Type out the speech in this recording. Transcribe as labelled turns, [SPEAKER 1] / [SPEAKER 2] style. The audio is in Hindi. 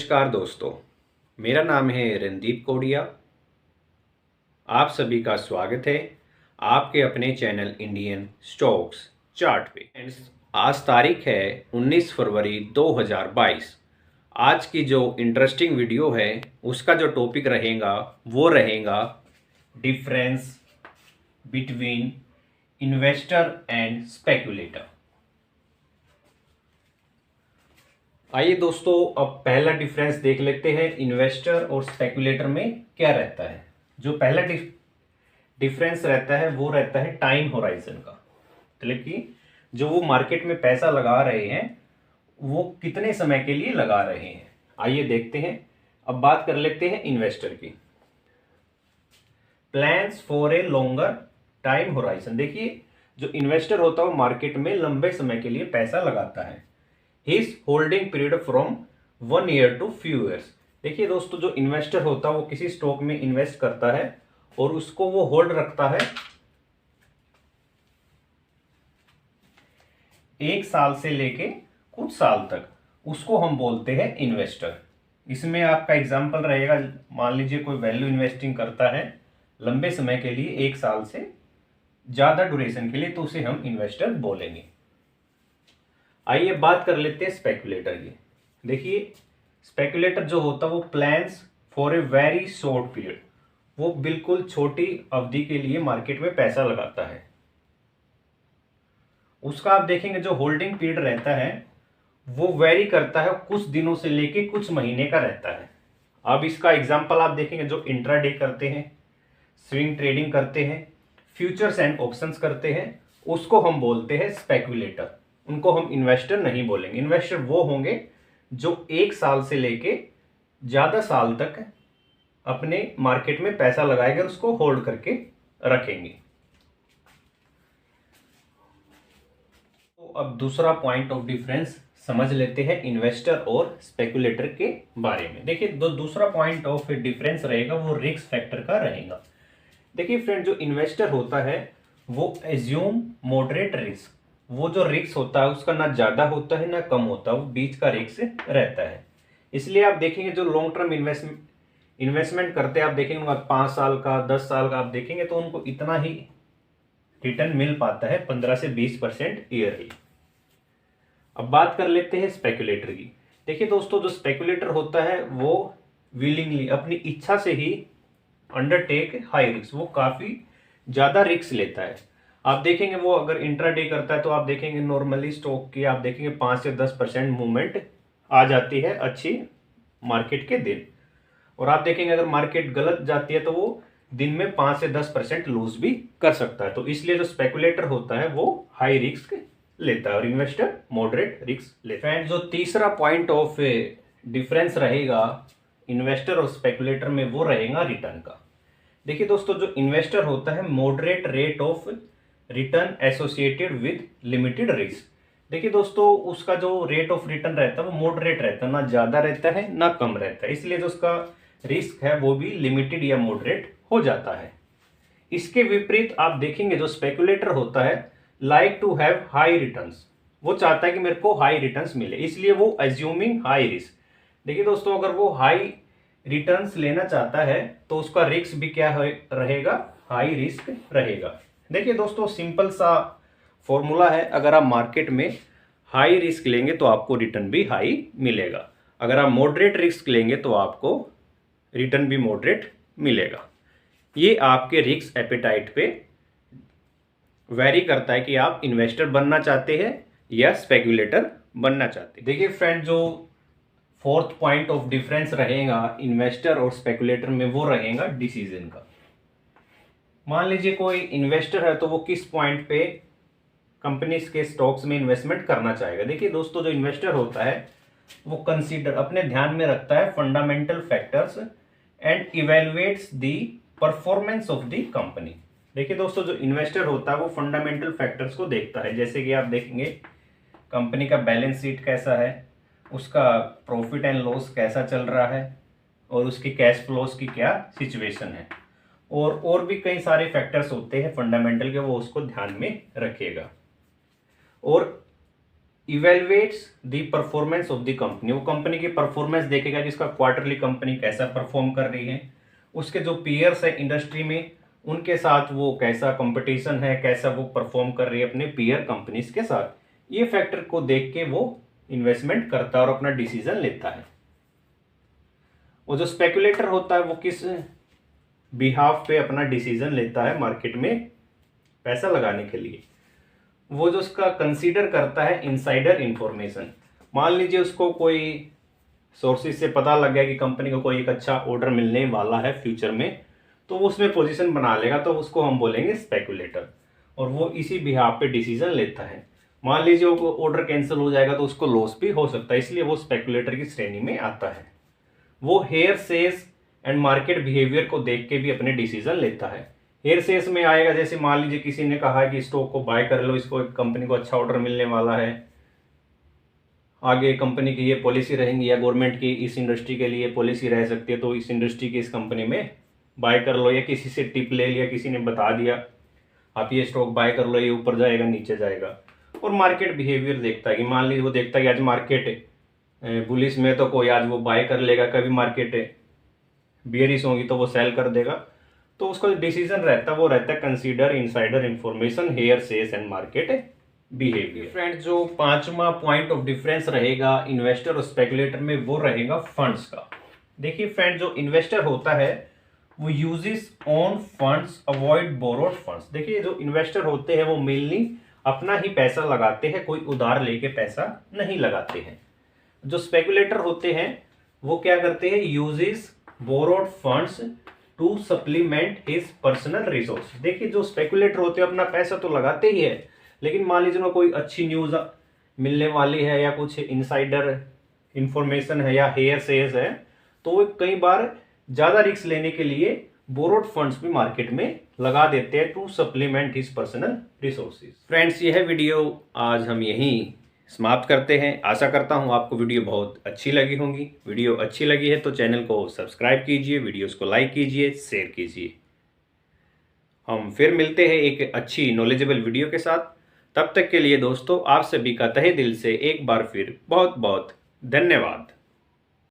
[SPEAKER 1] नमस्कार दोस्तों, मेरा नाम है रणदीप कोडिया। आप सभी का स्वागत है आपके अपने चैनल इंडियन स्टॉक्स चार्ट पे। आज तारीख है 19 फरवरी 2022। आज की जो इंटरेस्टिंग वीडियो है उसका जो टॉपिक रहेगा वो रहेगा difference between investor and speculator. आइए दोस्तों, अब पहला डिफरेंस देख लेते हैं इन्वेस्टर और स्पेकुलेटर में क्या रहता है। जो पहला डिफरेंस रहता है वो रहता है टाइम होराइजन का, मतलब कि जो वो मार्केट में पैसा लगा रहे हैं वो कितने समय के लिए लगा रहे हैं। आइए देखते हैं। अब बात कर लेते हैं इन्वेस्टर की। Plans for a longer time horizon. देखिए, जो इन्वेस्टर होता है वो मार्केट में लंबे समय के लिए पैसा लगाता है। His holding period from 1 year to few years. देखिए दोस्तों, जो इन्वेस्टर होता है वो किसी स्टॉक में इन्वेस्ट करता है और उसको वो होल्ड रखता है 1 साल से लेके कुछ साल तक, उसको हम बोलते हैं इन्वेस्टर। इसमें आपका एग्जाम्पल रहेगा, मान लीजिए कोई वैल्यू इन्वेस्टिंग करता है लंबे समय के लिए, 1 साल से ज्यादा ड्यूरेशन के लिए, तो उसे हम इन्वेस्टर बोलेंगे। आइए बात कर लेते हैं स्पेकुलेटर की। देखिए, स्पेकुलेटर जो होता है वो plans for a very short period, वो बिल्कुल छोटी अवधि के लिए मार्केट में पैसा लगाता है। उसका आप देखेंगे जो होल्डिंग पीरियड रहता है वो वेरी करता है, कुछ दिनों से लेके कुछ महीने का रहता है। अब इसका एग्जांपल आप देखेंगे, जो इंट्राडे करते हैं, स्विंग ट्रेडिंग करते हैं, फ्यूचर्स एंड ऑप्शंस करते हैं, उसको हम बोलते हैं स्पेकुलेटर। उनको हम इन्वेस्टर नहीं बोलेंगे। इन्वेस्टर वो होंगे जो 1 साल से लेके ज्यादा साल तक अपने मार्केट में पैसा लगाएंगे और उसको होल्ड करके रखेंगे। तो अब दूसरा पॉइंट ऑफ डिफरेंस समझ लेते हैं इन्वेस्टर और स्पेकुलेटर के बारे में। देखिए, दूसरा पॉइंट ऑफ डिफरेंस रहेगा वो रिस्क फैक्टर का रहेगा। देखिए फ्रेंड, जो इन्वेस्टर होता है वो एज्यूम मॉडरेट रिस्क। वो जो रिस्क होता है उसका ना ज्यादा होता है ना कम होता है, वो बीच का रिस्क रहता है। इसलिए आप देखेंगे जो लॉन्ग टर्म इन्वेस्टमेंट करते हैं, आप देखेंगे 5 साल का 10 साल का आप देखेंगे तो उनको इतना ही रिटर्न मिल पाता है, 15 से 20% ईयरली। अब बात कर लेते हैं स्पेकुलेटर की। देखिए दोस्तों, जो स्पेकुलेटर होता है वो विलिंगली, अपनी इच्छा से ही अंडरटेक हाई रिस्क, वो काफी ज्यादा रिस्क लेता है। आप देखेंगे वो अगर इंट्राडे करता है तो आप देखेंगे नॉर्मली स्टॉक की आप देखेंगे 5 से 10% मूवमेंट आ जाती है अच्छी मार्केट के दिन, और आप देखेंगे अगर मार्केट गलत जाती है तो वो दिन में 5 से 10% लूज भी कर सकता है। तो इसलिए जो स्पेकुलेटर होता है वो हाई रिस्क लेता है और इन्वेस्टर मॉडरेट रिस्क लेता है। जो तीसरा पॉइंट ऑफ डिफरेंस रहेगा इन्वेस्टर और स्पेकुलेटर में वो रहेगा रिटर्न का। देखिए दोस्तों, जो इन्वेस्टर होता है moderate rate of return associated with limited risk. देखिए दोस्तों, उसका जो रेट ऑफ रिटर्न रहता है वो मॉडरेट रहता है, ना ज्यादा रहता है ना कम रहता है, इसलिए जो उसका रिस्क है वो भी लिमिटेड या मॉडरेट हो जाता है। इसके विपरीत आप देखेंगे जो स्पेकुलेटर होता है like to have high returns, वो चाहता है कि मेरे को हाई रिटर्न्स मिले, इसलिए वो एज्यूमिंग हाई रिस्क। देखिए दोस्तों, अगर वो हाई रिटर्न्स लेना चाहता है तो उसका रिस्क भी क्या रहेगा, हाई रिस्क रहेगा। देखिए दोस्तों, सिंपल सा फॉर्मूला है, अगर आप मार्केट में हाई रिस्क लेंगे तो आपको रिटर्न भी हाई मिलेगा, अगर आप मॉडरेट रिस्क लेंगे तो आपको रिटर्न भी मॉडरेट मिलेगा। ये आपके रिस्क एपेटाइट पे वेरी करता है कि आप इन्वेस्टर बनना चाहते हैं या स्पेकुलेटर बनना चाहते हैं। देखिए फ्रेंड, जो फोर्थ पॉइंट ऑफ डिफरेंस रहेगा इन्वेस्टर और स्पेकुलेटर में वो रहेगा डिसीजन का। मान लीजिए कोई इन्वेस्टर है तो वो किस पॉइंट पे कंपनीज के स्टॉक्स में इन्वेस्टमेंट करना चाहेगा। देखिए दोस्तों, जो इन्वेस्टर होता है वो कंसीडर, अपने ध्यान में रखता है fundamental factors and evaluates the performance of the company. देखिए दोस्तों, जो इन्वेस्टर होता है वो फंडामेंटल फैक्टर्स को देखता है, जैसे कि आप देखेंगे कंपनी का बैलेंस शीट कैसा है, उसका प्रॉफिट एंड लॉस कैसा चल रहा है, और उसकी कैश फ्लोज की क्या सिचुएशन है, और भी कई सारे फैक्टर्स होते हैं फंडामेंटल के, वो उसको ध्यान में रखिएगा। और evaluates the performance of the company, वो कंपनी की परफॉर्मेंस देखेगा कि इसका क्वार्टरली कंपनी कैसा परफॉर्म कर रही है, उसके जो पीयर्स है इंडस्ट्री में उनके साथ वो कैसा कंपटीशन है, कैसा वो परफॉर्म कर रही है अपने पीयर कंपनीज के साथ। ये फैक्टर को देख के वो इन्वेस्टमेंट करता है और अपना डिसीजन लेता है। वो जो स्पेकुलेटर होता है वो किस बिहाफ पे अपना डिसीजन लेता है मार्केट में पैसा लगाने के लिए, वो जो उसका कंसीडर करता है इनसाइडर इंफॉर्मेशन। मान लीजिए उसको कोई सोर्सेज से पता लग गया कि कंपनी को कोई एक अच्छा ऑर्डर मिलने वाला है फ्यूचर में, तो वो उसमें पोजीशन बना लेगा, तो उसको हम बोलेंगे स्पेकुलेटर, और वो इसी बिहाफ पे डिसीजन लेता है। मान लीजिए वो ऑर्डर कैंसिल हो जाएगा तो उसको लॉस भी हो सकता है, इसलिए वो स्पेकुलेटर की श्रेणी में आता है। वो hearsay and market behaviour को देख के भी अपने डिसीजन लेता है। हेयर सेल्स में आएगा, जैसे मान लीजिए किसी ने कहा है कि स्टॉक को बाय कर लो, इसको कंपनी को अच्छा ऑर्डर मिलने वाला है, आगे कंपनी की ये पॉलिसी रहेंगी या गवर्नमेंट की इस इंडस्ट्री के लिए पॉलिसी रह सकती है, तो इस इंडस्ट्री की इस कंपनी में बाय कर लो, या किसी से टिप ले लिया, किसी ने बता दिया आप ये स्टॉक बाय कर लो, ये ऊपर जाएगा नीचे जाएगा। और मार्केट बिहेवियर देखता है कि मान लीजिए वो देखता है कि आज मार्केट बुलिश में तो कोई आज वो बाय कर लेगा, कभी मार्केट बियरिश होगी तो वो सेल कर देगा। तो उसका जो डिसीजन रहता है वो रहता है consider insider information, hearsay and market behaviour. Friends, जो पांचवा पॉइंट ऑफ डिफरेंस रहेगा इन्वेस्टर और स्पेकुलेटर में वो रहेगा फंड्स का। देखिए फ्रेंड, जो इन्वेस्टर होता है वो uses own funds, avoid borrowed funds. देखिए जो इन्वेस्टर होते हैं वो मेनली अपना ही पैसा लगाते हैं, कोई उधार लेके पैसा नहीं लगाते हैं। जो स्पेकुलेटर होते हैं वो क्या करते हैं, uses borrowed funds to supplement his personal resource. देखिए जो स्पेकुलेटर होते हैं अपना पैसा तो लगाते ही है, लेकिन मान लीजिए उनको कोई अच्छी न्यूज़ मिलने वाली है या कुछ इनसाइडर इंफॉर्मेशन है या हेयर सेल्स है, तो वो कई बार ज़्यादा रिस्क लेने के लिए बोरोड फंड्स भी मार्केट में लगा देते हैं to supplement his personal resources. Friends, यह वीडियो आज हम यहीं समाप्त करते हैं। आशा करता हूँ आपको वीडियो बहुत अच्छी लगी होगी। वीडियो अच्छी लगी है तो चैनल को सब्सक्राइब कीजिए, वीडियोस को लाइक कीजिए, शेयर कीजिए। हम फिर मिलते हैं एक अच्छी नॉलेजेबल वीडियो के साथ। तब तक के लिए दोस्तों, आप सभी का तहे दिल से एक बार फिर बहुत बहुत धन्यवाद।